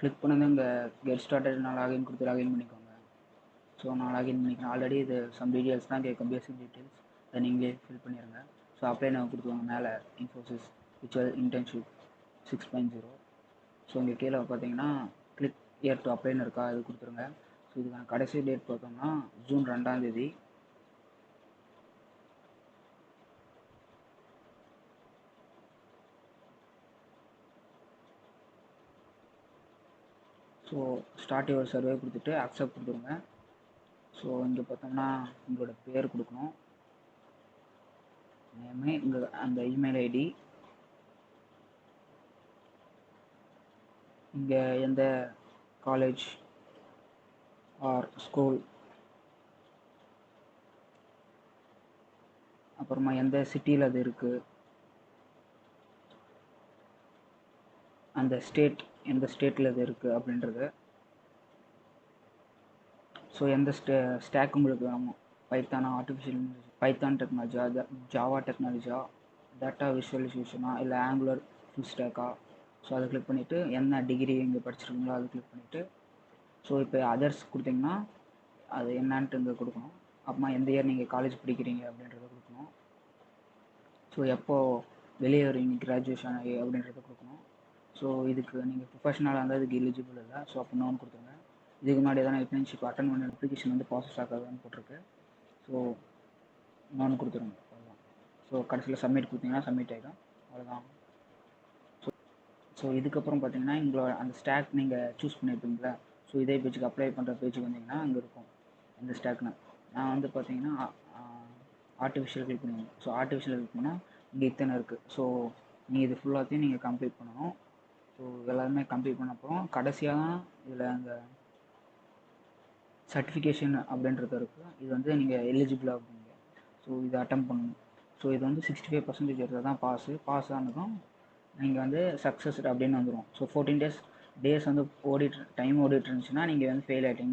Click பண்ணது இங்கே get started நான் லாகின் கொடுத்து லாகின் பண்ணிக்கோங்க. ஸோ நான் லாகின் பண்ணிக்கிறேன். ஆல்ரெடி இது சம் டீட்டெயில்ஸ் தான் கேட்கும், பேசிக் டீட்டெயில்ஸ். அதை நீங்களே ஃபில் பண்ணிடுங்க. ஸோ அப்ளை நான் கொடுத்துருவாங்க மேலே இன்ஃபோசிஸ் விர்ச்சுவல் இன்டர்ன்ஷிப் 6.0. ஸோ இங்கே கீழே பார்த்தீங்கன்னா கிளிக் இயர் டு அப்ளைன்னு இருக்கா, அது கொடுத்துருங்க. ஸோ இதுக்கான கடைசி டேட் பார்த்தோம்னா June 2. So start your survey கொடுத்துட்டு அக்செப்ட் கொடுத்துருங்க. ஸோ இங்கே பார்த்தோம்னா உங்களோட பேர் கொடுக்கணும், நேமு, இங்கே அந்த இமெயில் ஐடி, இங்கே எந்த காலேஜ் ஆர் ஸ்கூல், அப்புறமா எந்த சிட்டியில் அது இருக்குது, அந்த ஸ்டேட் எந்த ஸ்டேட்டில் அது இருக்குது அப்படின்றது. ஸோ எந்த ஸ்டாக் உங்களுக்கு வேணும், பைத்தானா, பைத்தான் டெக்னாலஜியா, ஜாவா டெக்னாலஜியா, டேட்டா விஷுவலைசேஷனா, இல்லை ஆங்குலர் ஃபுல் ஸ்டாக்கா. ஸோ அதை கிளிக் பண்ணிவிட்டு என்ன டிகிரி இங்கே படிச்சிருக்கீங்களோ அதை கிளிக் பண்ணிவிட்டு ஸோ இப்போ அதர்ஸ் கொடுத்தீங்கன்னா அது என்னான்ட்டு இங்கே கொடுக்கணும். அப்புறமா எந்த இயர் நீங்கள் காலேஜ் படிக்கிறீங்க அப்படின்றத கொடுக்கணும். ஸோ எப்போது வெளியே வருவீங்க கிராஜுவேஷன் ஆகி அப்படின்றத கொடுக்கணும். ஸோ இதுக்கு நீங்கள் ப்ரொஃபஷனலாக இருந்தால் இதுக்கு எலிஜிபிள் இல்லை. ஸோ அப்போ நோன் கொடுத்துருங்க. இதுக்கு முன்னாடி எதனா இன்டர்ன்ஷிப் அட்டன் பண்ண அப்ளிகேஷன் வந்து ப்ராசஸ் ஆகாதுன்னு போட்டிருக்கு. ஸோ நோன் கொடுத்துருங்க, அவ்வளோதான். ஸோ கடைசியில் சப்மிட் கொடுத்தீங்கன்னா சப்மிட் ஆகிடும், அவ்வளோதான். ஸோ இதுக்கப்புறம் பார்த்தீங்கன்னா உங்களோட அந்த ஸ்டாக் நீங்கள் சூஸ் பண்ணியிருப்பீங்களா. ஸோ இதே பேஜுக்கு அப்ளை பண்ணுற பேஜுக்கு வந்தீங்கன்னா அங்கே இருக்கும் இந்த ஸ்டாக்னு. நான் வந்து பார்த்தீங்கன்னா ஆர்டிஃபிஷியல் கிளிக் பண்ணுவேன். ஸோ ஆர்டிஃபிஷியல் கிளிக் பண்ணால் இங்கே இத்தனை இருக்குது. ஸோ நீங்கள் இது ஃபுல்லாத்தையும் நீங்கள் கம்ப்ளீட் பண்ணணும். ஸோ எல்லாருமே கம்ப்ளீட் பண்ண அப்புறம் கடைசியாக தான் இதில் அந்த சர்டிஃபிகேஷன் அப்படின்றது இருக்குது. இது வந்து நீங்கள் எலிஜிபிளாக இருப்பீங்க. ஸோ இதை அட்டம் பண்ணணும். ஸோ இது வந்து 65% எடுத்தால் தான் பாஸ் ஆனதும் நீங்கள் வந்து சக்ஸஸ்ட் அப்படின்னு வந்துடும். ஸோ 14 டேஸ் வந்து டைம் ஓடிட்டு இருந்துச்சுன்னா நீங்கள் வந்து ஃபெயில் ஆகிட்டீங்கன்னு